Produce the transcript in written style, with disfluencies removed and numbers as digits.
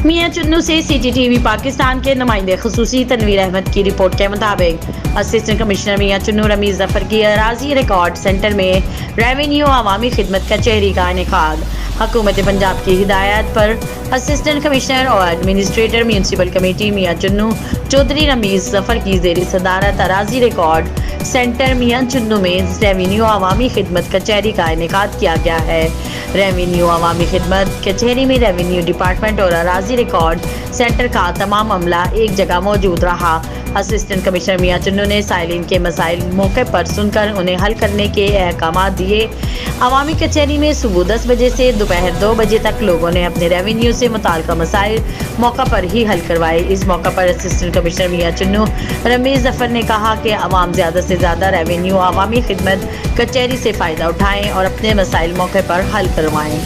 मियां चुन्नू से CCTV पाकिस्तान के नुमाइंदे खसूसी तनवीर अहमद की रिपोर्ट के मुताबिक असिस्टेंट कमिश्नर मियां चुन्नू रमीज जफर की अराजी रिकॉर्ड सेंटर में रेवेन्यू अवामी खिदमत कचहरी का इनेकाद। हुकूमत पंजाब की हिदायत पर असिस्टेंट कमिश्नर और एडमिनिस्ट्रेटर म्यूनसिपल कमेटी मियां चुन्नू चौधरी रमीज जफर की ज़ेरी सदारत अराजी रिकॉर्ड सेंटर मियां चुन्नू में रेवेन्यू अवामी खिदमत कचहरी का इनेकाद किया गया है। रेवेन्यू अवामी खिदमत कचहरी में रेवेन्यू डिपार्टमेंट और अराजी रिकॉर्ड सेंटर का तमाम अमला एक जगह मौजूद रहा। असिस्टेंट कमिश्नर मियां चुन्नू ने साइलिन के मसाइल मौके पर सुनकर उन्हें हल करने के अहकाम दिए। अवामी कचहरी में सुबह 10 बजे से दोपहर 2 बजे तक लोगों ने अपने रेवेन्यू से मुताल्लिका मसाइल मौका पर ही हल करवाए। इस मौका पर असिस्टेंट कमिश्नर मियां चुन्नू रमीज जफर ने कहा कि अवाम ज़्यादा से ज़्यादा रेवेन्यू अवामी खिदमत कचहरी से फ़ायदा उठाएँ और अपने मसाइल मौके पर हल करवाएँ।